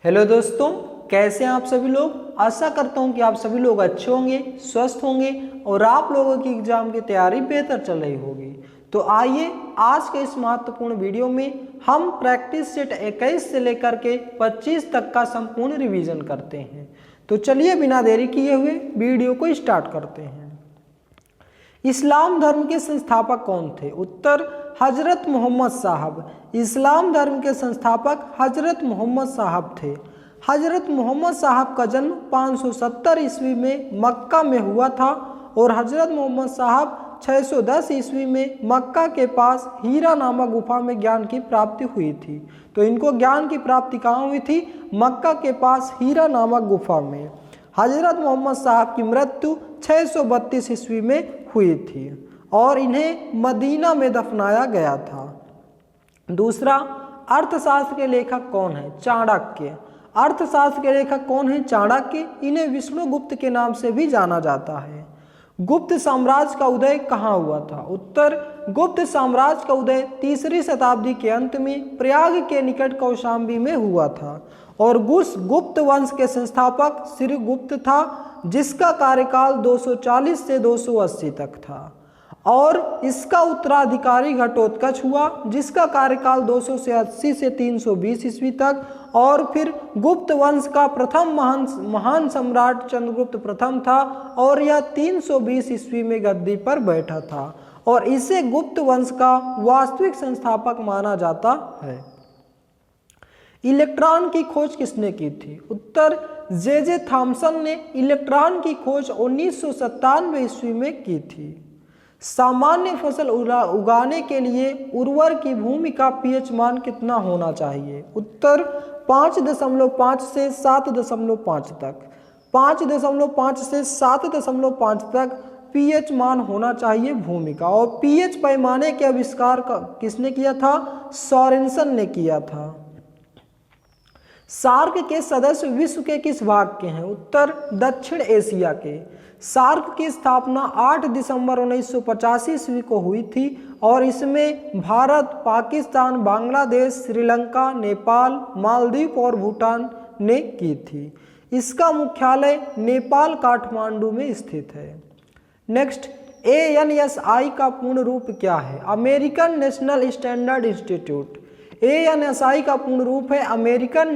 Hello दोस्तों, कैसे हैं आप सभी लोग। आशा करता हूं कि आप सभी लोग अच्छे होंगे, स्वस्थ होंगे और आप लोगों की एग्जाम की तैयारी बेहतर चल रही होगी। तो आइए आज के इस महत्वपूर्ण वीडियो में हम प्रैक्टिस सेट 21 से लेकर के 25 तक का संपूर्ण रिवीजन करते हैं। तो चलिए बिना देरी किए हुए वीडियो को स्टार्ट करते हैं। इस्लाम धर्म के संस्थापक कौन थे? उत्तर हजरत मोहम्मद साहब। इस्लाम धर्म के संस्थापक हजरत मोहम्मद साहब थे। हजरत मोहम्मद साहब का जन्म 570 ईस्वी में मक्का में हुआ था और हजरत मोहम्मद साहब 610 ईस्वी में मक्का के पास हीरा नामक गुफा में ज्ञान की प्राप्ति हुई थी। तो इनको ज्ञान की प्राप्ति कहाँ हुई थी? मक्का के पास हीरा नामक गुफा में। हजरत मोहम्मद साहब की मृत्यु 632 ईस्वी में हुई थी और इन्हें मदीना में दफनाया गया था। दूसरा, अर्थशास्त्र के लेखक कौन है? चाणक्य। अर्थशास्त्र के लेखक कौन है? चाणक्य। इन्हें विष्णुगुप्त के नाम से भी जाना जाता है। गुप्त साम्राज्य का उदय कहाँ हुआ था? उत्तर गुप्त साम्राज्य का उदय 3री शताब्दी के अंत में प्रयाग के निकट कौशाम्बी में हुआ था और गुप्त वंश के संस्थापक श्रीगुप्त था, जिसका कार्यकाल 240 से 280 तक था और इसका उत्तराधिकारी घटोत्कच हुआ, जिसका कार्यकाल 280 से 320 ईस्वी तक। और फिर गुप्त वंश का प्रथम महान सम्राट चंद्रगुप्त प्रथम था और यह 320 ईस्वी में गद्दी पर बैठा था और इसे गुप्त वंश का वास्तविक संस्थापक माना जाता है। इलेक्ट्रॉन की खोज किसने की थी? उत्तर जे थॉमसन ने इलेक्ट्रॉन की खोज 1997 ईस्वी में की थी। सामान्य फसल उगाने के लिए उर्वर की भूमि का पीएच मान कितना होना चाहिए? उत्तर 5.5 से 7.5 तक। 5.5 से 7.5 तक पीएच मान होना चाहिए भूमि का। और पीएच पैमाने के आविष्कार किसने किया था? सोरेनसन ने किया था। सार्क के सदस्य विश्व के किस भाग के हैं? उत्तर दक्षिण एशिया के। सार्क की स्थापना 8 दिसंबर 1985 ईस्वी को हुई थी और इसमें भारत, पाकिस्तान, बांग्लादेश, श्रीलंका, नेपाल, मालदीव और भूटान ने की थी। इसका मुख्यालय नेपाल काठमांडू में स्थित है। नेक्स्ट, ANSI का पूर्ण रूप क्या है? American national standard institute. ANSI का पूर्ण रूप है American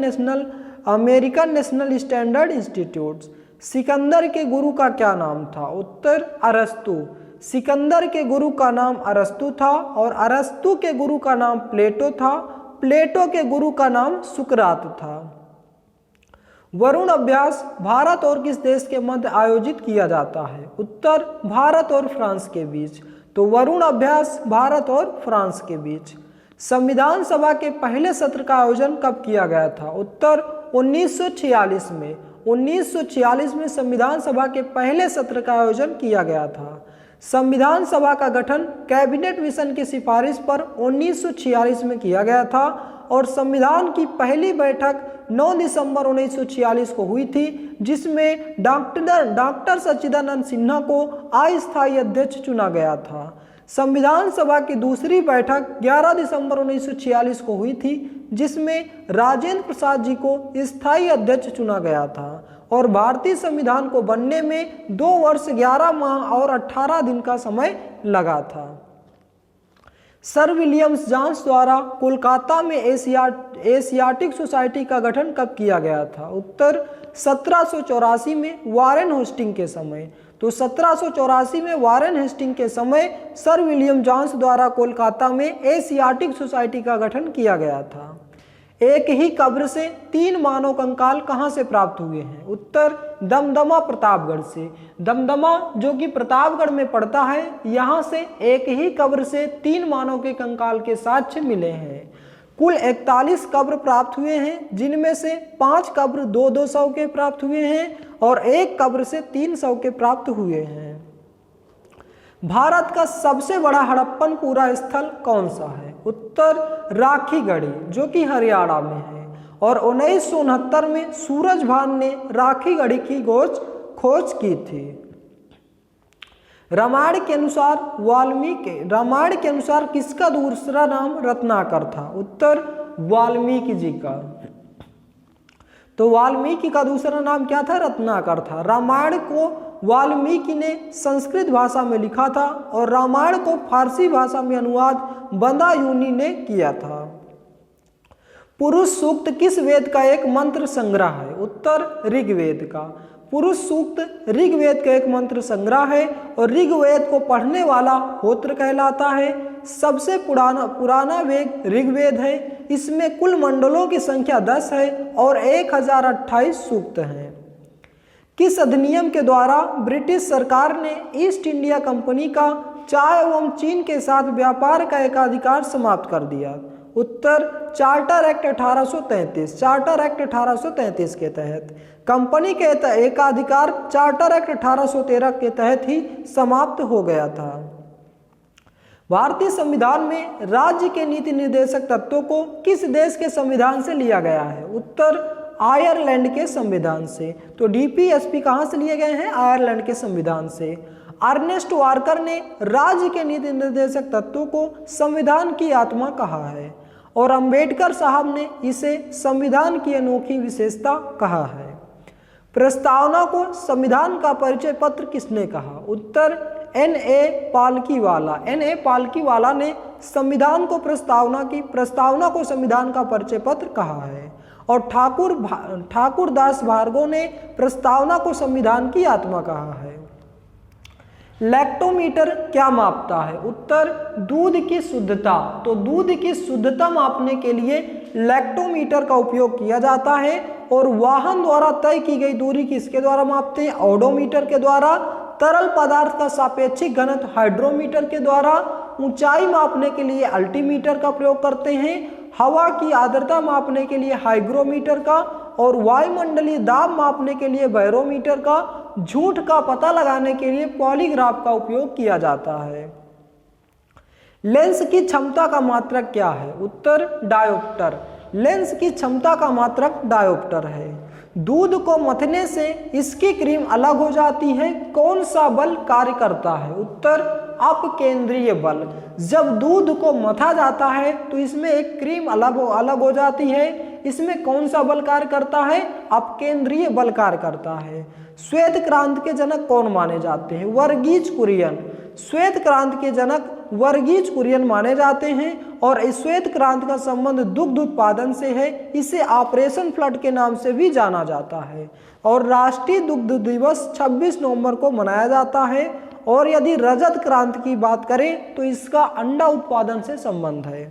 national standard institute. Sikandar के गुरु का क्या नाम था? उत्तर अरस्तु। सिकंदर के गुरु का नाम अरस्तु था और अरस्तु के गुरु का नाम प्लेटो था। प्लेटो के गुरु का नाम सुकरात था। वरुण अभ्यास भारत और किस देश के मध्य आयोजित किया जाता है? उत्तर भारत और फ्रांस के बीच। तो वरुण अभ्यास भारत और फ्रांस के बीच। संविधान सभा के पहले सत्र का आयोजन कब किया गया था? उत्तर 1946 में। 1946 में संविधान सभा के पहले सत्र का आयोजन किया गया था। संविधान सभा का गठन कैबिनेट मिशन की सिफारिश पर 1946 में किया गया था और संविधान की पहली बैठक 9 दिसंबर 1946 को हुई थी, जिसमें डॉक्टर सच्चिदानंद सिन्हा को अस्थायी अध्यक्ष चुना गया था। संविधान सभा की दूसरी बैठक 11 दिसंबर 1946 को हुई थी, जिसमें राजेंद्र प्रसाद जी को स्थायी अध्यक्ष चुना गया था और भारतीय संविधान को बनने में 2 वर्ष 11 माह और 18 दिन का समय लगा था। सर विलियम्स जॉन्स द्वारा कोलकाता में एशियाटिक सोसाइटी का गठन कब किया गया था? उत्तर 1784 में वारेन हेस्टिंग के समय। तो 1784 में वारेन हेस्टिंग के समय सर विलियम जॉन्स द्वारा कोलकाता में एशियाटिक सोसाइटी का गठन किया गया था। एक ही कब्र से 3 मानव कंकाल कहाँ से प्राप्त हुए हैं? उत्तर दमदमा प्रतापगढ़ से। दमदमा जो कि प्रतापगढ़ में पड़ता है, यहाँ से एक ही कब्र से 3 मानव के कंकाल के साक्ष्य मिले हैं। कुल 41 कब्र प्राप्त हुए हैं, जिनमें से 5 कब्र 200 के प्राप्त हुए हैं और 1 कब्र से 300 के प्राप्त हुए हैं। भारत का सबसे बड़ा हड़प्पनपुरा स्थल कौन सा है? उत्तर राखीगढ़ी, जो कि हरियाणा में है और 1969 में सूरजभान ने राखीगढ़ी की खोज की थी। रामायण के अनुसार किसका दूसरा नाम रत्नाकर था? उत्तर वाल्मीकि जी का। तो वाल्मीकि का दूसरा नाम क्या था? रत्नाकर था। रामायण को वाल्मीकि ने संस्कृत भाषा में लिखा था और रामायण को फारसी भाषा में अनुवाद बदायूनी ने किया था। पुरुष सूक्त किस वेद का एक मंत्र संग्रह है? उत्तर ऋग्वेद का। पुरुष सूक्त ऋग्वेद का एक मंत्र संग्रह है और ऋग्वेद को पढ़ने वाला होत्र कहलाता है। सबसे पुराना वेद ऋग्वेद है। इसमें कुल मंडलों की संख्या 10 है और 1028 सूक्त हैं। किस अधिनियम के द्वारा ब्रिटिश सरकार ने ईस्ट इंडिया कंपनी का चाय एवं चीन के साथ व्यापार का एकाधिकार समाप्त कर दिया? उत्तर चार्टर एक्ट 1833। चार्टर एक्ट 1833 के तहत कंपनी के एकाधिकार चार्टर एक्ट 1813 के तहत ही समाप्त हो गया था। भारतीय संविधान में राज्य के नीति निर्देशक तत्वों को किस देश के संविधान से लिया गया है? उत्तर आयरलैंड के संविधान से। तो डीपीएसपी कहाँ से लिए गए हैं? आयरलैंड के संविधान से। अर्नेस्ट वार्कर ने राज्य के नीति निर्देशक तत्वों को संविधान की आत्मा कहा है और अंबेडकर साहब ने इसे संविधान की अनोखी विशेषता कहा है। प्रस्तावना को संविधान का परिचय पत्र किसने कहा? उत्तर N.A. पालकीवाला। N.A. पालकीवाला ने संविधान को प्रस्तावना को संविधान का परिचय पत्र कहा है और ठाकुर दास भार्गव ने प्रस्तावना को संविधान की आत्मा कहा है। लैक्टोमीटर क्या मापता है? उत्तर दूध की शुद्धता। तो दूध की शुद्धता मापने के लिए लैक्टोमीटर का उपयोग किया जाता है और वाहन द्वारा तय की गई दूरी किसके द्वारा मापते हैं? ओडोमीटर के द्वारा। तरल पदार्थ का सापेक्षिक घनत्व हाइड्रोमीटर के द्वारा। ऊंचाई मापने के लिए अल्टीमीटर का प्रयोग करते हैं। हवा की आर्द्रता मापने के लिए हाइग्रोमीटर का और वायुमंडलीय दाब मापने के लिए बैरोमीटर का। झूठ का पता लगाने के लिए पॉलीग्राफ का उपयोग किया जाता है। लेंस की क्षमता का मात्रक क्या है? उत्तर डायोप्टर। लेंस की क्षमता का मात्रक डायोप्टर है। दूध को मथने से इसकी क्रीम अलग हो जाती है। कौन सा बल कार्य करता है? उत्तर अपकेंद्रीय बल। जब दूध को मथा जाता है तो इसमें एक क्रीम अलग हो जाती है। इसमें कौन सा बल कार्य करता है? अपकेंद्रीय बल कार्य करता है। श्वेत क्रांति के जनक कौन माने जाते हैं? वर्गीज कुरियन। श्वेत क्रांति के जनक वर्गीज कुरियन माने जाते हैं और इस श्वेत क्रांति का संबंध दुग्ध उत्पादन से है। इसे ऑपरेशन फ्लड के नाम से भी जाना जाता है और राष्ट्रीय दुग्ध दिवस 26 नवंबर को मनाया जाता है। और यदि रजत क्रांति की बात करें तो इसका अंडा उत्पादन से संबंध है।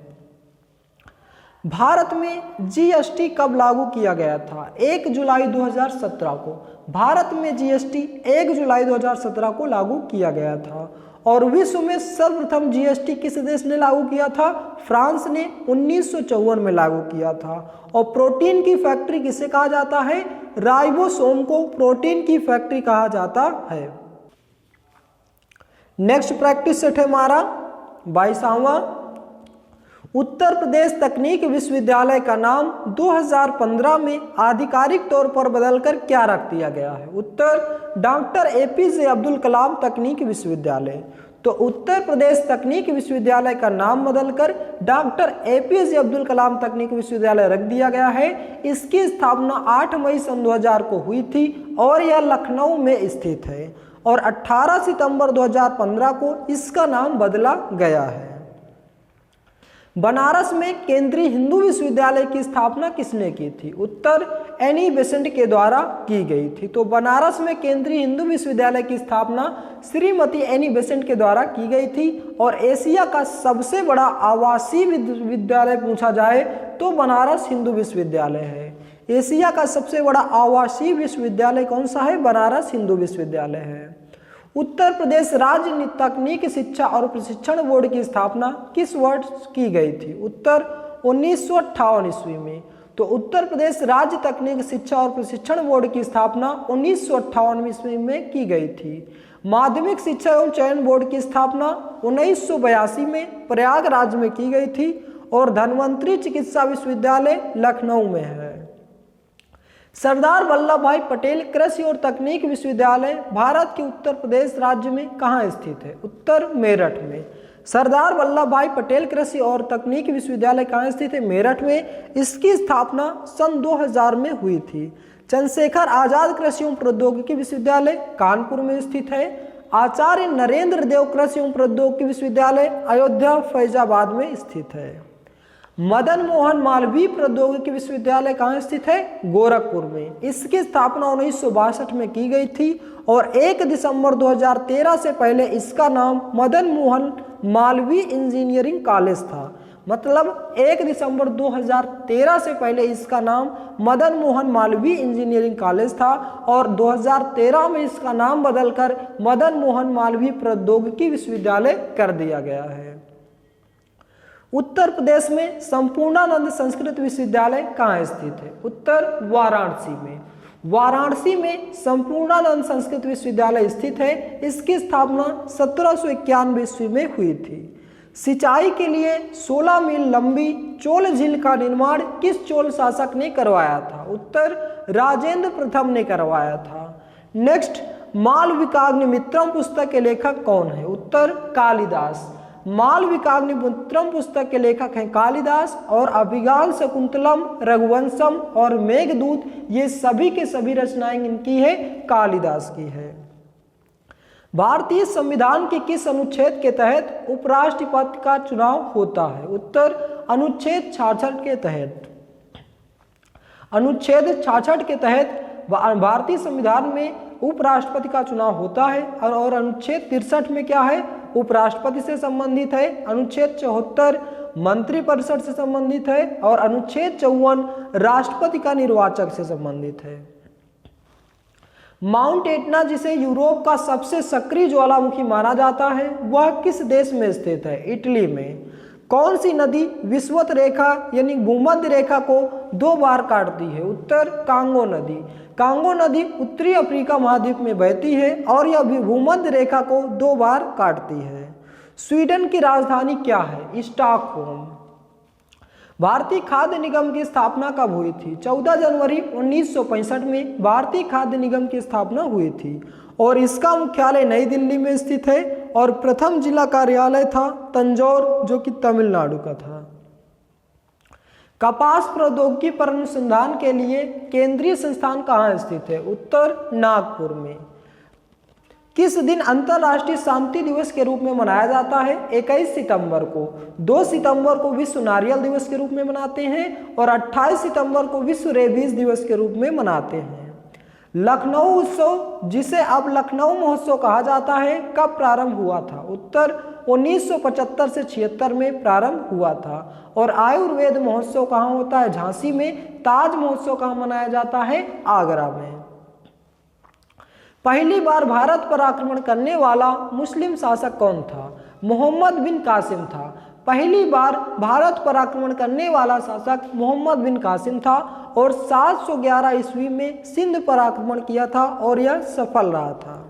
भारत में जीएसटी कब लागू किया गया था? 1 जुलाई 2017 को। भारत में जीएसटी 1 जुलाई 2017 को लागू किया गया था और विश्व में सर्वप्रथम जीएसटी किस देश ने लागू किया था? फ्रांस ने 1954 में लागू किया था। और प्रोटीन की फैक्ट्री किसे कहा जाता है? राइबोसोम को प्रोटीन की फैक्ट्री कहा जाता है। नेक्स्ट प्रैक्टिस सेट है हमारा 22वां। उत्तर प्रदेश तकनीक विश्वविद्यालय का नाम 2015 में आधिकारिक तौर पर बदलकर क्या रख दिया गया है? उत्तर डॉक्टर एपीजे अब्दुल कलाम तकनीक विश्वविद्यालय। तो उत्तर प्रदेश तकनीक विश्वविद्यालय का नाम बदलकर डॉक्टर एपीजे अब्दुल कलाम तकनीक विश्वविद्यालय रख दिया गया है। इसकी स्थापना 8 मई सन 2000 को हुई थी और यह लखनऊ में स्थित है और 18 सितंबर 2015 को इसका नाम बदला गया है। बनारस में केंद्रीय हिंदू विश्वविद्यालय की स्थापना किसने की थी? उत्तर एनी बेसेंट के द्वारा की गई थी। तो बनारस में केंद्रीय हिंदू विश्वविद्यालय की स्थापना श्रीमती एनी बेसेंट के द्वारा की गई थी। और एशिया का सबसे बड़ा आवासीय विद्यालय पूछा जाए तो बनारस हिंदू विश्वविद्यालय है। एशिया का सबसे बड़ा आवासीय विश्वविद्यालय कौन सा है? बनारस हिंदू विश्वविद्यालय है। उत्तर प्रदेश राज्य तकनीक शिक्षा और प्रशिक्षण बोर्ड की स्थापना किस वर्ष की गई थी? उत्तर 1958 ईस्वी में। तो उत्तर प्रदेश राज्य तकनीक शिक्षा और प्रशिक्षण बोर्ड की स्थापना 1958 ईस्वी में की गई थी। माध्यमिक शिक्षा एवं चयन बोर्ड की स्थापना 1982 में प्रयागराज में की गई थी और धन्वंतरी चिकित्सा विश्वविद्यालय लखनऊ में है। सरदार वल्लभ भाई पटेल कृषि और तकनीक विश्वविद्यालय भारत के उत्तर प्रदेश राज्य में कहाँ स्थित है? उत्तर मेरठ में। सरदार वल्लभ भाई पटेल कृषि और तकनीकी विश्वविद्यालय कहाँ स्थित है? मेरठ में। इसकी स्थापना सन 2000 में हुई थी। चंद्रशेखर आजाद कृषि एवं प्रौद्योगिकी विश्वविद्यालय कानपुर में स्थित है। आचार्य नरेंद्र देव कृषि एवं प्रौद्योगिकी विश्वविद्यालय अयोध्या फैजाबाद में स्थित है। मदन मोहन मालवीय प्रौद्योगिकी विश्वविद्यालय कहाँ स्थित है? गोरखपुर में। इसकी स्थापना 1962 में की गई थी और 1 दिसंबर 2013 से पहले इसका नाम मदन मोहन मालवीय इंजीनियरिंग कॉलेज था। मतलब 1 दिसंबर 2013 से पहले इसका नाम मदन मोहन मालवीय इंजीनियरिंग कॉलेज था और 2013 में इसका नाम बदलकर मदन मोहन मालवीय प्रौद्योगिकी विश्वविद्यालय कर दिया गया है। उत्तर प्रदेश में संपूर्णानंद संस्कृत विश्वविद्यालय कहाँ स्थित है? उत्तर वाराणसी में। वाराणसी में संपूर्णानंद संस्कृत विश्वविद्यालय स्थित है। इसकी स्थापना 1791 ईस्वी में हुई थी। सिंचाई के लिए 16 मील लंबी चोल झील का निर्माण किस चोल शासक ने करवाया था? उत्तर राजेंद्र प्रथम ने करवाया था। नेक्स्ट, मालविकाग्निमित्रम पुस्तक के लेखक कौन है? उत्तर कालिदास। मालविकाग्निमित्रम पुस्तक के लेखक हैं कालिदास और अभिज्ञान शकुंतलम, रघुवंशम और मेघदूत ये सभी के सभी रचनाएं इनकी है कालिदास की है। भारतीय संविधान के किस अनुच्छेद के तहत उपराष्ट्रपति का चुनाव होता है? उत्तर अनुच्छेद 66 के तहत। अनुच्छेद 66 के तहत भारतीय संविधान में उपराष्ट्रपति का चुनाव होता है और अनुच्छेद 63 में क्या है? उपराष्ट्रपति से संबंधित है। अनुच्छेद 74 मंत्रिपरिषद से संबंधित है और अनुच्छेद 54 राष्ट्रपति का निर्वाचक से संबंधित है। माउंट एटना जिसे यूरोप का सबसे सक्रिय ज्वालामुखी माना जाता है वह किस देश में स्थित है? इटली में। कौन सी नदी विषुवत रेखा यानी भूमध्य रेखा को 2 बार काटती है? उत्तर कांगो नदी। कांगो नदी उत्तरी अफ्रीका महाद्वीप में बहती है और यह भूमध्य रेखा को 2 बार काटती है। स्वीडन की राजधानी क्या है? स्टॉकहोम। भारतीय खाद्य निगम की स्थापना कब हुई थी? 14 जनवरी 1965 में भारतीय खाद्य निगम की स्थापना हुई थी और इसका मुख्यालय नई दिल्ली में स्थित है और प्रथम जिला कार्यालय था तंजौर जो कि तमिलनाडु का था। कपास प्रौद्योगिकी पर अनुसंधान के लिए केंद्रीय संस्थान कहाँ स्थित है? उत्तर नागपुर में। किस दिन अंतर्राष्ट्रीय शांति दिवस के रूप में मनाया जाता है? 21 सितंबर को। 2 सितंबर को विश्व नारियल दिवस के रूप में मनाते हैं और 28 सितंबर को विश्व रेबीज दिवस के रूप में मनाते हैं। लखनऊ उत्सव जिसे अब लखनऊ महोत्सव कहा जाता है कब प्रारंभ हुआ था? उत्तर 1975 से 76 में प्रारंभ हुआ था। और आयुर्वेद महोत्सव कहाँ होता है? झांसी में। ताज महोत्सव कहाँ मनाया जाता है? आगरा में। पहली बार भारत पर आक्रमण करने वाला मुस्लिम शासक कौन था? मोहम्मद बिन कासिम था। पहली बार भारत पर आक्रमण करने वाला शासक मोहम्मद बिन कासिम था और 711 ईस्वी में सिंध पर आक्रमण किया था और यह सफल रहा था।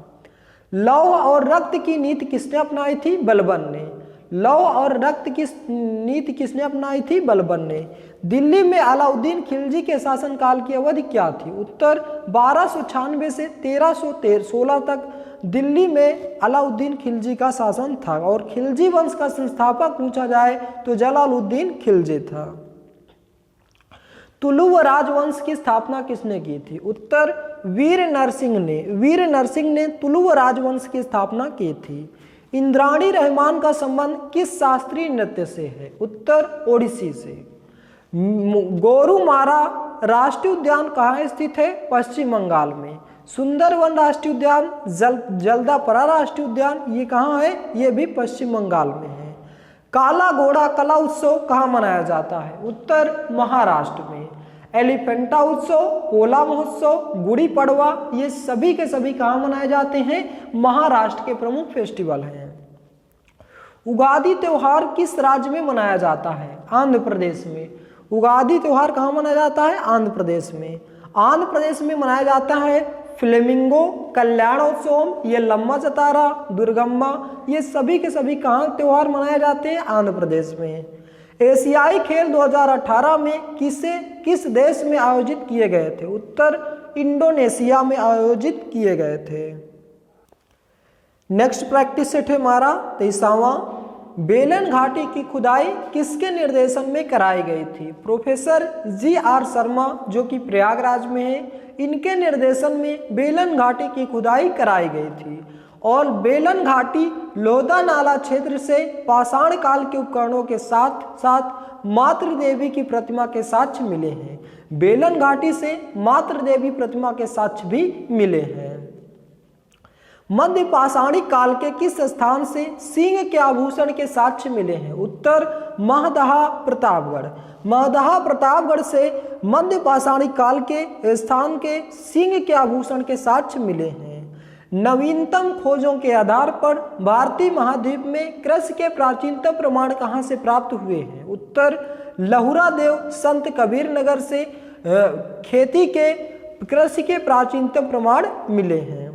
लौह और रक्त की नीति किसने अपनाई थी? बलबन ने। लौह और रक्त की नीति किसने अपनाई थी? बलबन ने। दिल्ली में अलाउद्दीन खिलजी के शासनकाल की अवधि क्या थी? उत्तर 1296 से 1316 तक दिल्ली में अलाउद्दीन खिलजी का शासन था और खिलजी वंश का संस्थापक पूछा जाए तो जलालुद्दीन खिलजी था। तुलुव राजवंश की स्थापना किसने की थी? उत्तर वीर नरसिंह ने। वीर नरसिंह ने तुलुव राजवंश की स्थापना की थी। इंद्राणी रहमान का संबंध किस शास्त्रीय नृत्य से है? उत्तर ओडिसी से। गोरुमारा राष्ट्रीय उद्यान कहाँ स्थित है? पश्चिम बंगाल में। सुंदरवन राष्ट्रीय उद्यान, जल्दापरा राष्ट्रीय उद्यान ये कहाँ है? ये भी पश्चिम बंगाल में है। काला घोड़ा कला उत्सव कहाँ मनाया जाता है? उत्तर महाराष्ट्र में। एलिफेंटा उत्सव, पोला महोत्सव, गुड़ी पड़वा ये सभी के सभी कहाँ मनाए जाते हैं? महाराष्ट्र के प्रमुख फेस्टिवल हैं। उगादी त्योहार किस राज्य में मनाया जाता है? आंध्र प्रदेश में। उगादी त्योहार कहाँ मनाया जाता है? आंध्र प्रदेश में। आंध्र प्रदेश में मनाया जाता है फ्लेमिंगो, कल्याणोत्सव, ये लम्मा चतारा, दुर्गम्मा ये सभी के सभी कहाँ त्योहार मनाए जाते हैं? आंध्र प्रदेश में। एशियाई खेल 2018 में किस देश में आयोजित किए गए थे? उत्तर इंडोनेशिया में आयोजित किए गए थे। नेक्स्ट प्रैक्टिस सेट है हमारा 23वां। बेलन घाटी की खुदाई किसके निर्देशन में कराई गई थी? Professor G.R.. शर्मा जो कि प्रयागराज में है, इनके निर्देशन में बेलन घाटी की खुदाई कराई गई थी। और बेलन घाटी लोधा नाला क्षेत्र से पाषाण काल के उपकरणों के साथ साथ मातृ देवी की प्रतिमा के साक्ष्य मिले हैं। बेलन घाटी से मातृ देवी प्रतिमा के साक्ष्य भी मिले हैं। मध्य पाषाणिक काल के किस स्थान से सिंह के आभूषण के साक्ष्य मिले हैं? उत्तर महदहा प्रतापगढ़। महदहा प्रतापगढ़ से मध्य पाषाणिक काल के स्थान के सिंह के आभूषण के साक्ष्य मिले हैं। नवीनतम खोजों के आधार पर भारतीय महाद्वीप में कृषि के प्राचीनतम प्रमाण कहाँ से प्राप्त हुए हैं? उत्तर लहुरा देव संत कबीर नगर से खेती के कृषि के प्राचीनतम प्रमाण मिले हैं।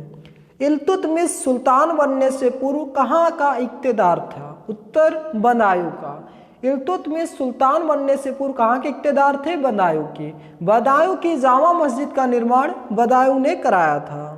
इल्तुतमिश सुल्तान बनने से पूर्व कहाँ का इक्तेदार था? उत्तर बदायूं का। इल्तुतमिश सुल्तान बनने से पूर्व कहाँ के इक्तेदार थे? बदायूं के। बदायूं की जामा मस्जिद का निर्माण बदायूं ने कराया था।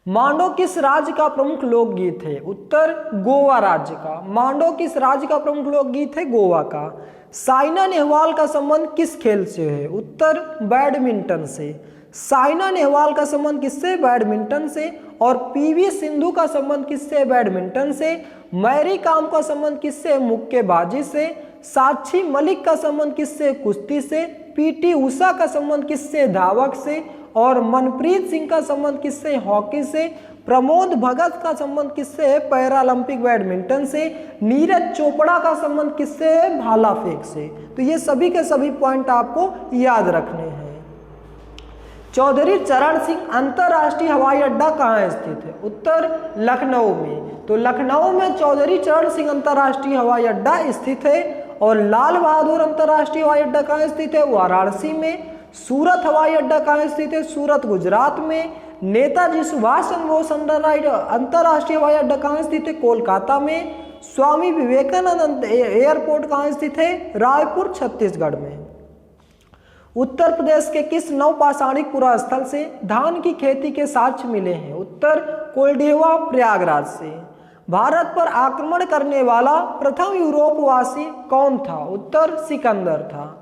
मांडो किस राज्य का प्रमुख लोकगीत है? उत्तर गोवा राज्य का। मांडो किस राज्य का प्रमुख लोकगीत है? गोवा का। साइना नेहवाल का संबंध किस खेल से है? उत्तर बैडमिंटन से। साइना नेहवाल का संबंध किससे? बैडमिंटन से। और पीवी सिंधु का संबंध किससे? बैडमिंटन से। मैरी कॉम का संबंध किससे? मुक्केबाजी से। साक्षी मलिक का संबंध किससे? कुश्ती से। पीटी उषा का संबंध किससे? धावक से। और मनप्रीत सिंह का संबंध किससे? हॉकी से। प्रमोद भगत का संबंध किससे? पैरालंपिक बैडमिंटन से। नीरज चोपड़ा का संबंध किससे? भाला फेंक से। तो ये सभी के सभी पॉइंट आपको याद रखने हैं। चौधरी चरण सिंह अंतर्राष्ट्रीय हवाई अड्डा कहाँ स्थित है? उत्तर लखनऊ में। तो लखनऊ में चौधरी चरण सिंह अंतर्राष्ट्रीय हवाई अड्डा स्थित है। और लाल बहादुर अंतर्राष्ट्रीय हवाई अड्डा कहाँ स्थित है? वाराणसी में। सूरत हवाई अड्डा कहाँ स्थित है? सूरत गुजरात में। नेताजी सुभाष चंद्र बोस अंतर्राष्ट्रीय हवाई अड्डा कहाँ स्थित है? कोलकाता में। स्वामी विवेकानंद एयरपोर्ट कहाँ स्थित है? रायपुर छत्तीसगढ़ में। उत्तर प्रदेश के किस नवपाषाणिक पुरास्थल से धान की खेती के साक्ष्य मिले हैं? उत्तर कोल्डिवा प्रयागराज से। भारत पर आक्रमण करने वाला प्रथम यूरोपवासी कौन था? उत्तर सिकंदर था।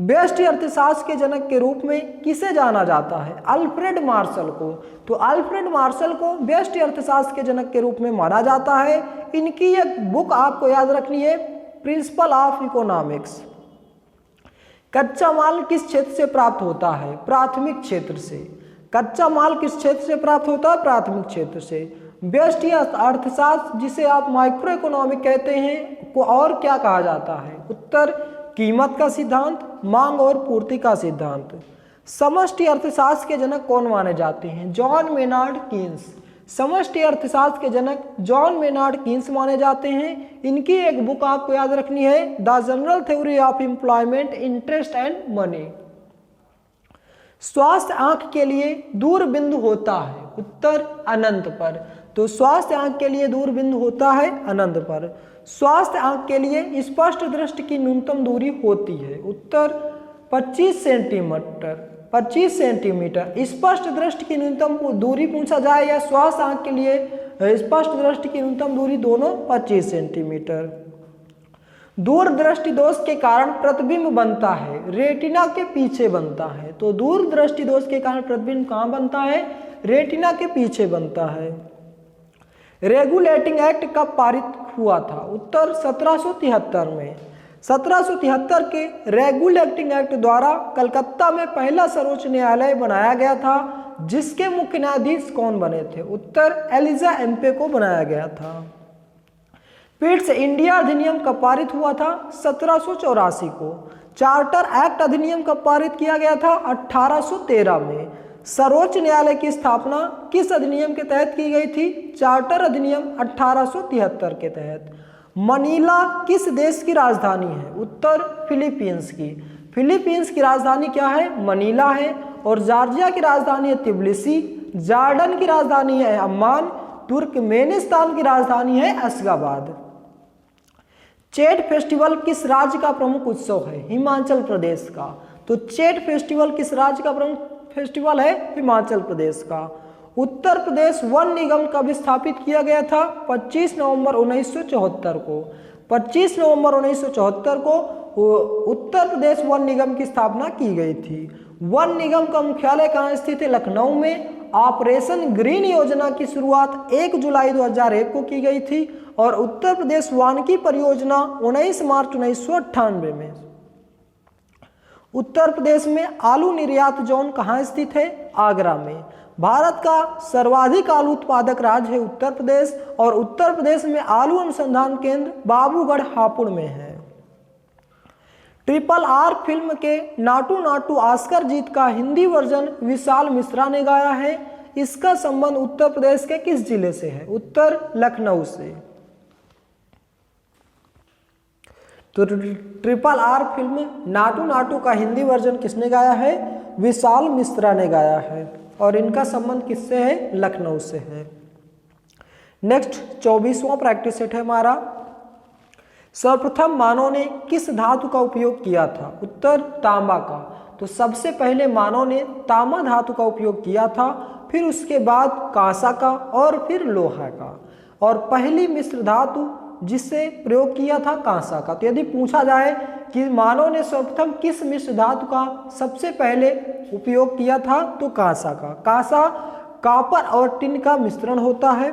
व्यष्टि अर्थशास्त्र के जनक के रूप में किसे जाना जाता है? अल्फ्रेड मार्शल को। तो अल्फ्रेड मार्शल को व्यष्टि अर्थशास्त्र के जनक के रूप में माना जाता है। इनकी एक बुक आपको याद रखनी है, प्रिंसिपल ऑफ इकोनॉमिक्स। कच्चा माल किस क्षेत्र से प्राप्त होता है? प्राथमिक क्षेत्र से। कच्चा माल किस क्षेत्र से प्राप्त होता है? प्राथमिक क्षेत्र से। व्यष्टि अर्थशास्त्र जिसे आप माइक्रो इकोनॉमिक कहते हैं को और क्या कहा जाता है? उत्तर कीमत का सिद्धांत, मांग और पूर्ति का सिद्धांत। समष्टि अर्थशास्त्र के जनक कौन माने जाते हैं? John Maynard Keynes. समष्टि अर्थशास्त्र के जनक जॉन मेनार्ड कीन्स माने जाते हैं। इनकी एक बुक आपको याद रखनी है, the general theory of employment, interest and money. स्वास्थ्य आंख के लिए दूर बिंदु होता है? उत्तर अनंत पर। तो स्वास्थ्य आंख के लिए दूर बिंदु होता है अनंत पर। स्वास्थ्य आंख के लिए स्पष्ट दृष्टि की न्यूनतम दूरी होती है? उत्तर 25 सेंटीमीटर। 25 सेंटीमीटर। स्पष्ट दृष्टि की न्यूनतम दूरी पूछा जाए या स्वास्थ्य आंख के लिए स्पष्ट दृष्टि की न्यूनतम दूरी, दोनों 25 सेंटीमीटर। दूरदृष्टि दोष के कारण प्रतिबिंब बनता है? रेटिना के पीछे बनता है। तो दूरदृष्टि दोष के कारण प्रतिबिंब कहाँ बनता है? रेटिना के पीछे बनता है। रेगुलेटिंग एक्ट कब पारित हुआ था? उत्तर 1773 में। 1773 के रेगुलेटिंग एक्ट द्वारा कलकत्ता में पहला सर्वोच्च न्यायालय बनाया गया था, जिसके मुख्य न्यायाधीश कौन बने थे? उत्तर एलिजा एम्पे को बनाया गया था। पिट्स इंडिया अधिनियम कब पारित हुआ था? 1784 को। चार्टर एक्ट अधिनियम कब पारित किया गया था? 1813 में। सर्वोच्च न्यायालय की स्थापना किस अधिनियम के तहत की गई थी? चार्टर अधिनियम 1873 के तहत। मनीला किस देश की राजधानी है? उत्तर फिलीपींस की। फिलीपींस की राजधानी क्या है? मनीला है। और जॉर्जिया की राजधानी है तिब्लिसी। जॉर्डन की राजधानी है अम्मान। तुर्कमेनिस्तान की राजधानी है अशगाबाद। चेट फेस्टिवल किस राज्य का प्रमुख उत्सव है? हिमाचल प्रदेश का। तो चेट फेस्टिवल किस राज्य का प्रमुख फेस्टिवल है? हिमाचल प्रदेश का। उत्तर प्रदेश वन निगम कब स्थापित किया गया था? 25 नवंबर 1974 को। 25 नवंबर 1974 को उत्तर प्रदेश वन निगम की स्थापना की गई थी। वन निगम का मुख्यालय कहाँ स्थित है? लखनऊ में। ऑपरेशन ग्रीन योजना की शुरुआत 1 जुलाई 2001 को की गई थी और उत्तर प्रदेश वानिकी परियोजना 19 मार्च 1998 में। उत्तर प्रदेश में आलू निर्यात जोन कहाँ स्थित है? आगरा में। भारत का सर्वाधिक आलू उत्पादक राज्य है उत्तर प्रदेश और उत्तर प्रदेश में आलू अनुसंधान केंद्र बाबूगढ़ हापुड़ में है। RRR फिल्म के नाटू नाटू ऑस्कर जीत का हिंदी वर्जन विशाल मिश्रा ने गाया है। इसका संबंध उत्तर प्रदेश के किस जिले से है? उत्तर लखनऊ से। तो RRR फिल्म नाटू नाटू का हिंदी वर्जन किसने गाया है? विशाल मिश्रा ने गाया है और इनका संबंध किससे है? लखनऊ से है। नेक्स्ट 24वां प्रैक्टिस सेट है हमारा। सर्वप्रथम मानव ने किस धातु का उपयोग किया था? उत्तर तांबा का। तो सबसे पहले मानव ने तांबा धातु का उपयोग किया था, फिर उसके बाद कांसा का और फिर लोहा का, और पहली मिश्र धातु जिससे प्रयोग किया था कांसा का। तो यदि पूछा जाए कि मानव ने सर्वप्रथम किस मिश्र धातु का सबसे पहले उपयोग किया था, तो कांसा का। कांसा कॉपर और टिन का मिश्रण होता है,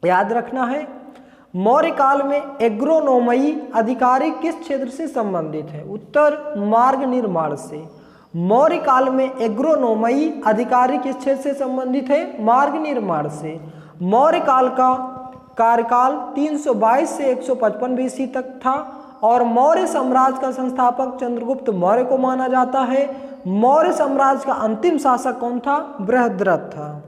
याद रखना है। मौर्य काल में एग्रोनोमई अधिकारी किस क्षेत्र से संबंधित है? उत्तर मार्ग निर्माण से। मौर्य काल में एग्रोनोमई अधिकारी किस क्षेत्र से संबंधित है? मार्ग निर्माण से। मौर्य काल का कार्यकाल 322 से 155 BC तक था और मौर्य साम्राज्य का संस्थापक चंद्रगुप्त मौर्य को माना जाता है। मौर्य साम्राज्य का अंतिम शासक कौन था? बृहद्रथ था।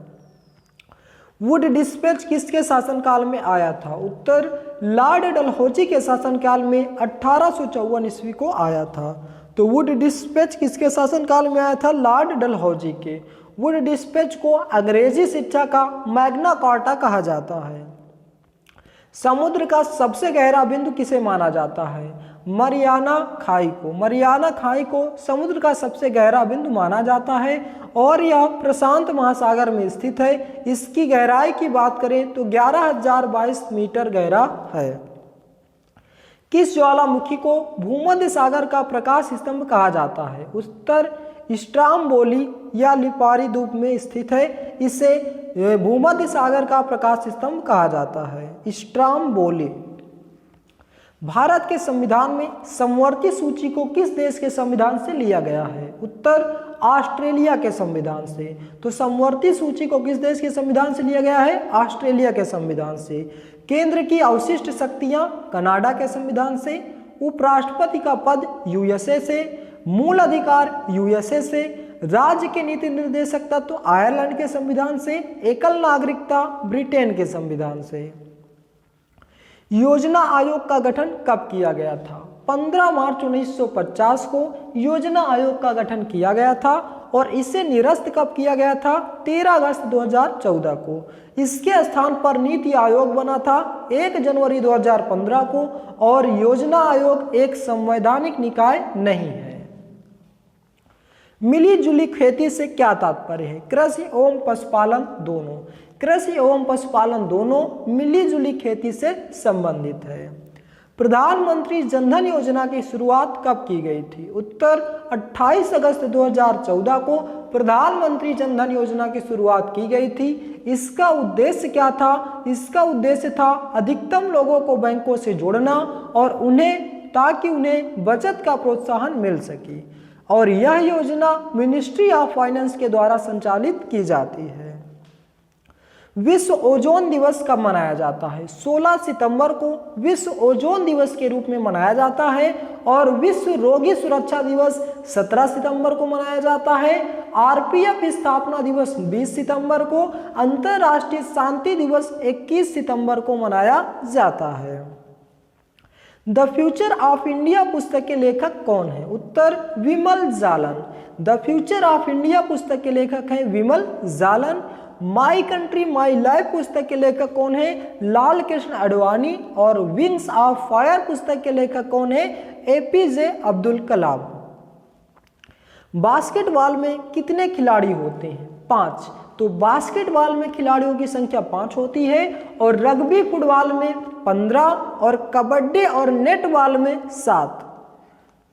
वुड डिस्पैच किसके शासनकाल में आया था? उत्तर लॉर्ड डलहौजी के शासनकाल में 1854 ईस्वी को आया था। तो वुड डिस्पैच किसके शासनकाल में आया था? लॉर्ड डलहौजी के। वुड डिस्पैच को अंग्रेजी शिक्षा का मैग्ना कार्टा कहा जाता है। समुद्र का सबसे गहरा बिंदु किसे माना जाता है? मरियाना खाई को। मरियाना खाई को समुद्र का सबसे गहरा बिंदु माना जाता है और यह प्रशांत महासागर में स्थित है। इसकी गहराई की बात करें तो 11,022 मीटर गहरा है। किस ज्वालामुखी को भूमध्य सागर का प्रकाश स्तंभ कहा जाता है? उत्तर स्ट्राम्बोली या लिपारी द्वीप में स्थित है। इसे भूमध्य सागर का प्रकाश स्तंभ कहा जाता है, स्ट्राम्बोली। भारत के संविधान में समवर्ती सूची को किस देश के संविधान से लिया गया है? उत्तर ऑस्ट्रेलिया के संविधान से। तो समवर्ती सूची को किस देश के संविधान से लिया गया है? ऑस्ट्रेलिया के संविधान से। केंद्र की अवशिष्ट शक्तियां कनाडा के संविधान से। उपराष्ट्रपति का पद यूएसए से। मूल अधिकार यूएसए से। राज्य के नीति निर्देशक तत्व आयरलैंड के संविधान से। एकल नागरिकता ब्रिटेन के संविधान से। योजना आयोग का गठन कब किया गया था? 15 मार्च 1950 को योजना आयोग का गठन किया गया था और इसे निरस्त कब किया गया था? 13 अगस्त 2014 को। इसके स्थान पर नीति आयोग बना था 1 जनवरी 2015 को और योजना आयोग एक संवैधानिक निकाय नहीं है। मिली जुली खेती से क्या तात्पर्य है? कृषि एवं पशुपालन दोनों। कृषि एवं पशुपालन दोनों मिली जुली खेती से संबंधित है। प्रधानमंत्री जनधन योजना की शुरुआत कब की गई थी? उत्तर 28 अगस्त 2014 को प्रधानमंत्री जनधन योजना की शुरुआत की गई थी। इसका उद्देश्य क्या था? इसका उद्देश्य था अधिकतम लोगों को बैंकों से जोड़ना और ताकि उन्हें बचत का प्रोत्साहन मिल सके और यह योजना मिनिस्ट्री ऑफ फाइनेंस के द्वारा संचालित की जाती है। विश्व ओजोन दिवस कब मनाया जाता है? 16 सितंबर को विश्व ओजोन दिवस के रूप में मनाया जाता है और विश्व रोगी सुरक्षा दिवस 17 सितंबर को मनाया जाता है। आरपीएफ स्थापना दिवस 20 सितंबर को। अंतर्राष्ट्रीय शांति दिवस 21 सितंबर को मनाया जाता है। द फ्यूचर ऑफ इंडिया पुस्तक के लेखक कौन है? उत्तर विमल जालन। द फ्यूचर ऑफ इंडिया पुस्तक के लेखक हैं विमल जालन। माई कंट्री माई लाइफ पुस्तक के लेखक कौन है? लाल कृष्ण आडवाणी। और विंग्स ऑफ फायर पुस्तक के लेखक कौन है? एपीजे अब्दुल कलाम। बास्केटबॉल में कितने खिलाड़ी होते हैं? 5। तो बास्केटबॉल में खिलाड़ियों की संख्या 5 होती है और रग्बी फुटबॉल में 15 और कबड्डी और नेटबॉल में 7।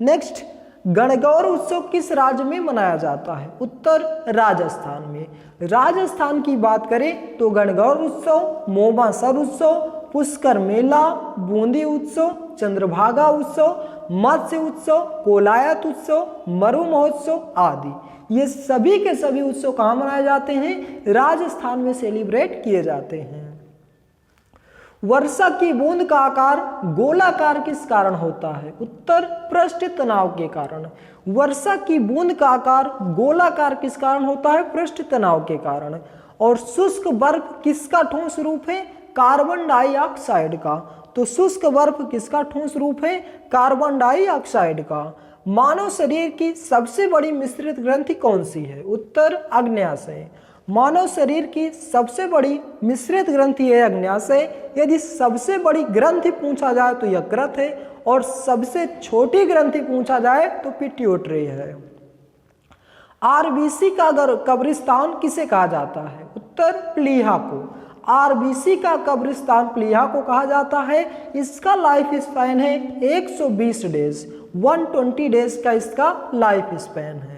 नेक्स्ट, गणगौर उत्सव किस राज्य में मनाया जाता है? उत्तर राजस्थान में। राजस्थान की बात करें तो गणगौर उत्सव, मोमासर उत्सव, पुष्कर मेला, बूंदी उत्सव, चंद्रभागा उत्सव, मत्स्य उत्सव, कोलायत उत्सव, मरु महोत्सव आदि, ये सभी के सभी उत्सव कहाँ मनाए जाते हैं? राजस्थान में सेलिब्रेट किए जाते हैं। वर्षा की बूंद का आकार गोलाकार किस कारण होता है? उत्तर पृष्ठ तनाव के कारण। वर्षा की बूंद का आकार गोलाकार किस कारण होता है? पृष्ठ तनाव के कारण। और शुष्क बर्फ किसका ठोस रूप है? कार्बन डाइऑक्साइड का। तो शुष्क बर्फ किसका ठोस रूप है? कार्बन डाइऑक्साइड का। मानव शरीर की सबसे बड़ी मिश्रित ग्रंथि कौन सी है? उत्तर अग्न्याशय। मानव शरीर की सबसे बड़ी मिश्रित ग्रंथि है अग्न्याशय। यदि सबसे बड़ी ग्रंथि पूछा जाए तो यकृत है और सबसे छोटी ग्रंथि पूछा जाए तो पिट्यूटरी है। आरबीसी का कब्रिस्तान किसे कहा जाता है? उत्तर प्लीहा को। आरबीसी का कब्रिस्तान प्लीहा को कहा जाता है। इसका लाइफ स्पैन है 120 डेज, 120 डेज का इसका लाइफ स्पैन है।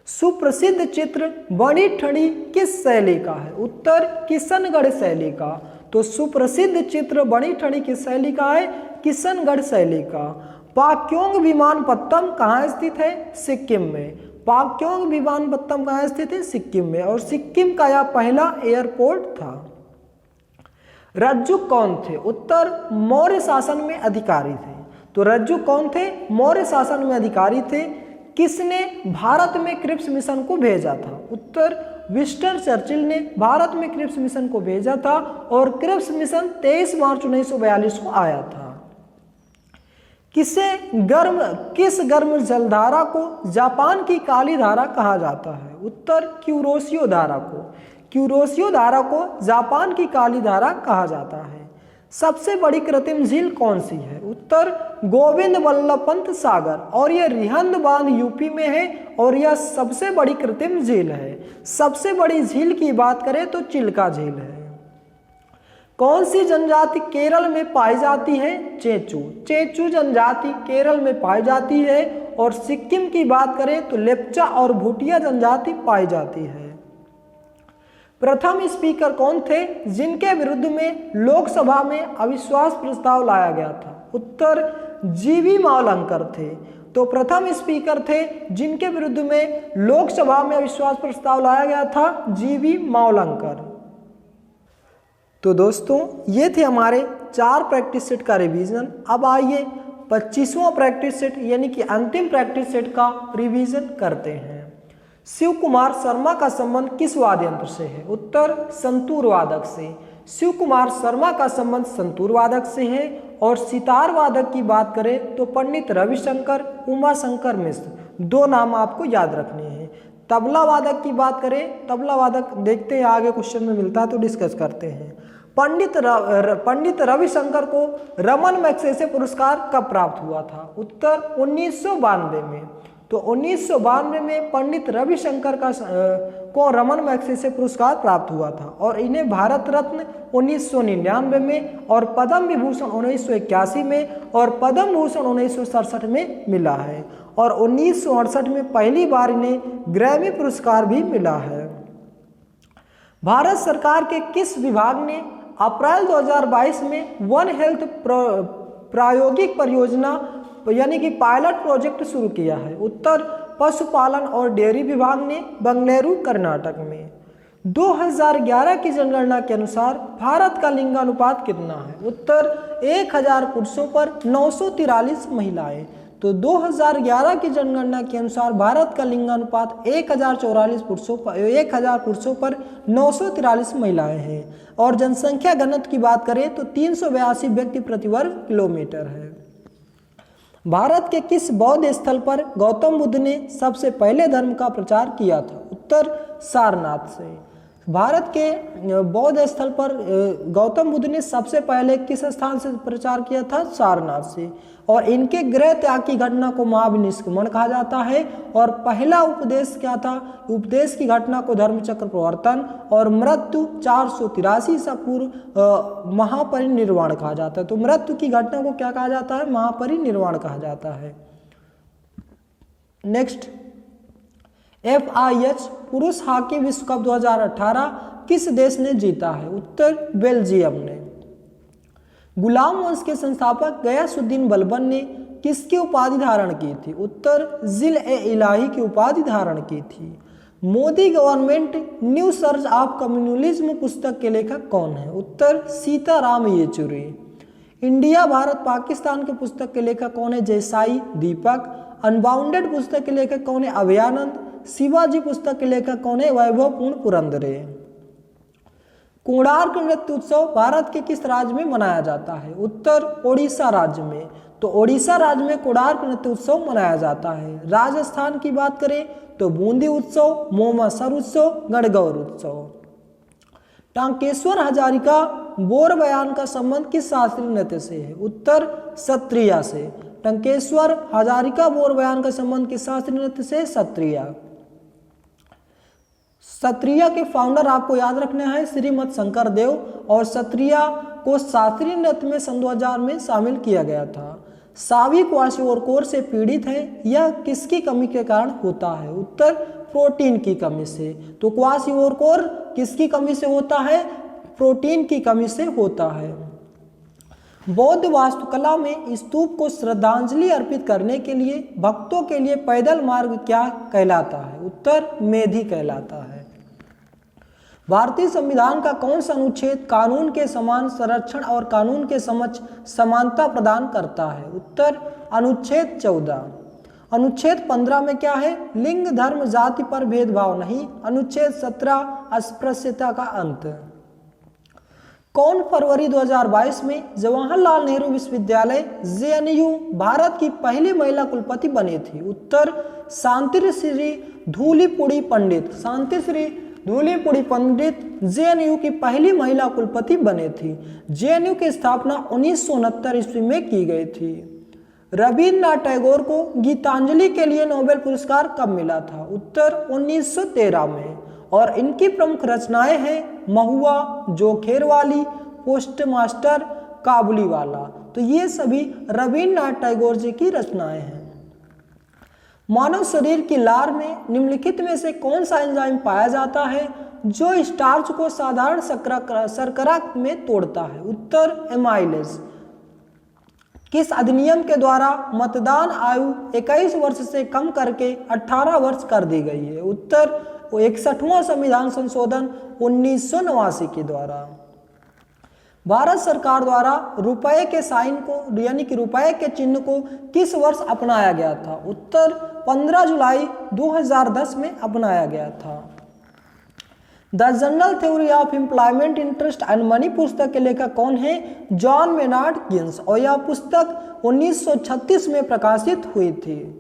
सुप्रसिद्ध चित्र बड़ी ठनी किस शैली का है? उत्तर किशनगढ़ शैली का। तो सुप्रसिद्ध चित्र बड़ी ठनी किस शैली का है? किशनगढ़ शैली का। पाक्योंग विमानपत्तम कहाँ स्थित है? सिक्किम में। पाक्योंग विमानपत्तम कहाँ स्थित है? सिक्किम में। और सिक्किम का यह पहला एयरपोर्ट था। रज्जुक कौन थे? उत्तर मौर्य शासन में अधिकारी थे। तो रज्जुक कौन थे? मौर्य शासन में अधिकारी थे। किसने भारत में क्रिप्स मिशन को भेजा था? उत्तर विंस्टन चर्चिल ने भारत में क्रिप्स मिशन को भेजा था और क्रिप्स मिशन 23 मार्च 1942 को आया था। किस गर्म जलधारा को जापान की काली धारा कहा जाता है? उत्तर क्यूरोसियो धारा को। क्यूरोसियो धारा को जापान की काली धारा कहा जाता है। सबसे बड़ी कृत्रिम झील कौन सी है? उत्तर गोविंद वल्लभ पंत सागर। और यह रिहंद बांध यूपी में है और यह सबसे बड़ी कृत्रिम झील है। सबसे बड़ी झील की बात करें तो चिल्का झील है। कौन सी जनजाति केरल में पाई जाती है? चेचू। चेचू जनजाति केरल में पाई जाती है। और सिक्किम की बात करें तो लेप्चा और भूटिया जनजाति पाई जाती है। प्रथम स्पीकर कौन थे जिनके विरुद्ध में लोकसभा में अविश्वास प्रस्ताव लाया गया था? उत्तर जीवी मावलंकर थे। तो प्रथम स्पीकर थे जिनके विरुद्ध में लोकसभा में अविश्वास प्रस्ताव लाया गया था, जीवी मावलंकर। तो दोस्तों ये थे हमारे 4 प्रैक्टिस सेट का रिवीजन। अब आइए 25वां प्रैक्टिस सेट यानी कि अंतिम प्रैक्टिस सेट का रिवीजन करते हैं। शिव कुमार शर्मा का संबंध किस वाद्य यंत्र से है? उत्तर संतूर वादक से। शिव कुमार शर्मा का संबंध संतूर वादक से है। और सितार वादक की बात करें तो पंडित रविशंकर, उमाशंकर मिश्र, 2 नाम आपको याद रखने हैं। तबला वादक की बात करें, तबला वादक देखते हैं आगे क्वेश्चन में मिलता है तो डिस्कस करते हैं। पंडित रविशंकर को रमन मैग्सेसे पुरस्कार कब प्राप्त हुआ था? उत्तर 1992 में। तो 1992 में पंडित रविशंकर को रमन मैग्सेसे पुरस्कार प्राप्त हुआ था। और इन्हें भारत रत्न 1999 में और पद्म विभूषण 1981 में और पद्म भूषण 1967 में मिला है। और 1968 में पहली बार इन्हें ग्रैमी पुरस्कार भी मिला है। भारत सरकार के किस विभाग ने अप्रैल 2022 में वन हेल्थ प्रायोगिक परियोजना यानी कि पायलट प्रोजेक्ट शुरू किया है? उत्तर पशुपालन और डेयरी विभाग ने बेंगलुरु कर्नाटक में। 2011 की जनगणना के अनुसार भारत का लिंगानुपात कितना है? उत्तर 1000 पुरुषों पर 943 महिलाएं। तो 2011 की जनगणना के अनुसार भारत का लिंगानुपात 1000 पुरुषों पर 943 महिलाएं हैं। और जनसंख्या घनत्व की बात करें तो 382 व्यक्ति प्रति वर्ग किलोमीटर है। भारत के किस बौद्ध स्थल पर गौतम बुद्ध ने सबसे पहले धर्म का प्रचार किया था? उत्तर सारनाथ से। भारत के बौद्ध स्थल पर गौतम बुद्ध ने सबसे पहले किस स्थान से प्रचार किया था? सारनाथ से। और इनके गृह त्याग की घटना को महाविनिष्क्रमण कहा जाता है। और पहला उपदेश क्या था? उपदेश की घटना को धर्मचक्र प्रवर्तन और मृत्यु 483 ईसा पूर्व महापरिनिर्वाण कहा जाता है। तो मृत्यु की घटना को क्या कहा जाता है? महापरिनिर्वाण कहा जाता है। नेक्स्ट, FIH पुरुष हॉकी विश्व कप 2018 किस देश ने जीता है? उत्तर बेल्जियम ने। गुलाम वंश के संस्थापक गयासुद्दीन बलबन ने किसकी उपाधि धारण की थी? उत्तर जिल-ए-इलाही की उपाधि धारण की थी। Modi government new search of communalism पुस्तक के लेखक कौन है? उत्तर सीताराम येचुरी। इंडिया भारत पाकिस्तान के पुस्तक के लेखक कौन है? जयसाई दीपक। अनबाउंडेड पुस्तक के लेखक कौन है? अभयानंद। शिवाजी पुस्तक के लेखक कौन है? वैभवपूर्ण पुरंदरे। कोणार्क नृत्य उत्सव भारत के किस राज्य में मनाया जाता है? उत्तर ओडिशा राज्य में। तो ओडिशा राज्य में कोणार्क नृत्य उत्सव मनाया जाता है। राजस्थान की बात करें तो बूंदी उत्सव, मोमासर उत्सव, गणगौर उत्सव। टांकेश्वर हजारिका बोर बयान का संबंध किस शास्त्रीय नृत्य से है? उत्तर सत्रिया से। टंकेश्वर हजारिका बोर बयान का संबंध किस शास्त्रीय नृत्य से? सत्रिया। सत्रिया के फाउंडर आपको याद रखना है श्रीमद शंकर देव, और सत्रिया को शास्त्रीय नृत्य में सन 2000 में शामिल किया गया था। सावी क्वाशियोरकोर से पीड़ित है, यह किसकी कमी के कारण होता है? उत्तर प्रोटीन की कमी से। तो क्वाशियोरकोर किसकी कमी से होता है? प्रोटीन की कमी से होता है। बौद्ध वास्तुकला में स्तूप को श्रद्धांजलि अर्पित करने के लिए भक्तों के लिए पैदल मार्ग क्या कहलाता है? उत्तर मेधी कहलाता है। भारतीय संविधान का कौन सा अनुच्छेद कानून के समान संरक्षण और कानून के समक्ष समानता प्रदान करता है? उत्तर अनुच्छेद 14। अनुच्छेद 15 में क्या है? लिंग धर्म जाति पर भेदभाव नहीं। अनुच्छेद 17 अस्पृश्यता का अंत। कौन फरवरी 2022 में जवाहरलाल नेहरू विश्वविद्यालय JNU भारत की पहली महिला कुलपति बनी थी? उत्तर शांतिश्री धूलीपुड़ी पंडित। शांतिश्री धूलीपुड़ी पंडित JNU की पहली महिला कुलपति बने थी। JNU की स्थापना 1969 ईस्वी में की गई थी। रविन्द्रनाथ टैगोर को गीतांजलि के लिए नोबेल पुरस्कार कब मिला था? उत्तर 1913 में। और इनकी प्रमुख रचनाएं हैं महुआ, जोखेरवाली, पोस्टमास्टर, काबुलीवाला। तो ये सभी रविन्द्रनाथ टैगोर जी की रचनाएं हैं। मानव शरीर की लार में निम्नलिखित में से कौन सा एंजाइम पाया जाता है जो स्टार्च को साधारण शर्करा में तोड़ता है? उत्तर एमाइलेज। किस अधिनियम के द्वारा मतदान आयु 21 वर्ष से कम करके 18 वर्ष कर दी गई है? उत्तर 61वां संविधान संशोधन 1989 के द्वारा। भारत सरकार द्वारा रुपए के साइन को यानी कि रुपए के चिन्ह को किस वर्ष अपनाया गया था? उत्तर 15 जुलाई 2010 में अपनाया गया था। The general theory of employment interest and money पुस्तक के लेखक कौन है? John Maynard Keynes. और यह पुस्तक 1936 में प्रकाशित हुई थी।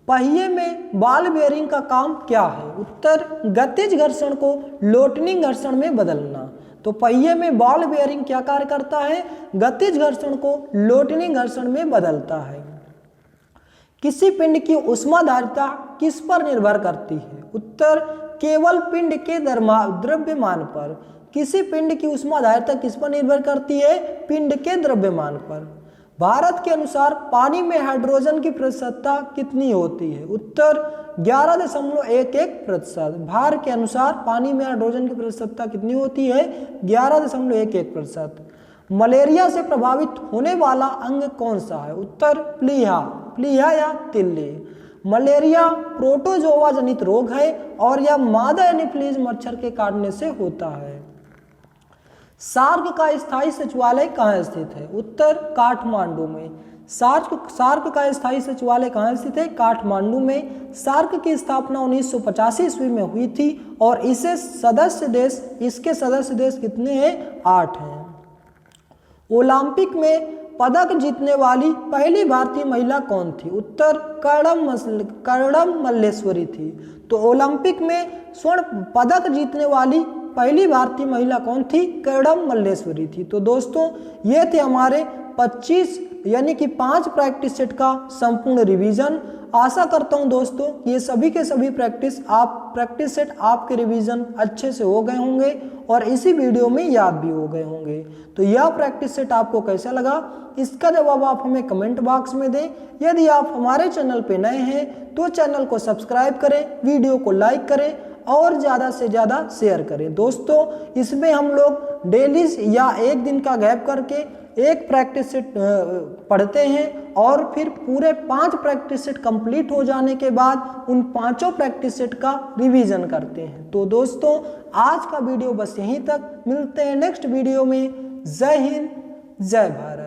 पहिए में बॉल बेयरिंग का काम क्या है? उत्तर गतिज घर्षण को लोटनिंग घर्षण में बदलना। तो पहिए में बॉल बेयरिंग क्या कार्य करता है? गतिज घर्षण को लोटनिंग घर्षण में बदलता है। किसी पिंड की ऊष्माधारिता किस पर निर्भर करती है? उत्तर केवल पिंड के द्रव्यमान पर। किसी पिंड की ऊष्माधारिता किस पर निर्भर करती है? पिंड के द्रव्यमान पर। भारत के अनुसार पानी में हाइड्रोजन की प्रतिशतता कितनी होती है? उत्तर 11.11%। भार के अनुसार पानी में हाइड्रोजन की प्रतिशतता कितनी होती है? 11.11%। मलेरिया से प्रभावित होने वाला अंग कौन सा है? उत्तर प्लीहा। प्लीहा या तिल्ली। मलेरिया प्रोटोजोआ जनित रोग है और यह मादा एनोफिलीज मच्छर के काटने से होता है। सार्क का स्थायी सचिवालय कहाँ स्थित है? उत्तर काठमांडू में। सार्क का स्थायी सचिवालय कहाँ स्थित है? काठमांडू में। सार्क की स्थापना 1985 ईस्वी में हुई थी और इसके सदस्य देश कितने हैं? 8 हैं। ओलंपिक में पदक जीतने वाली पहली भारतीय महिला कौन थी? उत्तर कर्णम मल्लेश्वरी थी। तो ओलंपिक में स्वर्ण पदक जीतने वाली पहली भारतीय महिला कौन थी? कर्दम मल्लेश्वरी थी। तो दोस्तों ये थे हमारे 25 यानी कि 5 प्रैक्टिस सेट का संपूर्ण रिवीजन। आशा करता हूं दोस्तों ये सभी के सभी प्रैक्टिस सेट आपके रिवीजन अच्छे से हो गए होंगे और इसी वीडियो में याद भी हो गए होंगे। तो यह प्रैक्टिस सेट आपको कैसा लगा इसका जवाब आप हमें कमेंट बॉक्स में दें। यदि आप हमारे चैनल पे नए हैं तो चैनल को सब्सक्राइब करें, वीडियो को लाइक करें और ज़्यादा से ज़्यादा शेयर करें। दोस्तों इसमें हम लोग डेली या एक दिन का गैप करके एक प्रैक्टिस सेट पढ़ते हैं और फिर पूरे 5 प्रैक्टिस सेट कंप्लीट हो जाने के बाद उन 5 प्रैक्टिस सेट का रिवीजन करते हैं। तो दोस्तों आज का वीडियो बस यहीं तक, मिलते हैं नेक्स्ट वीडियो में। जय हिंद, जय भारत।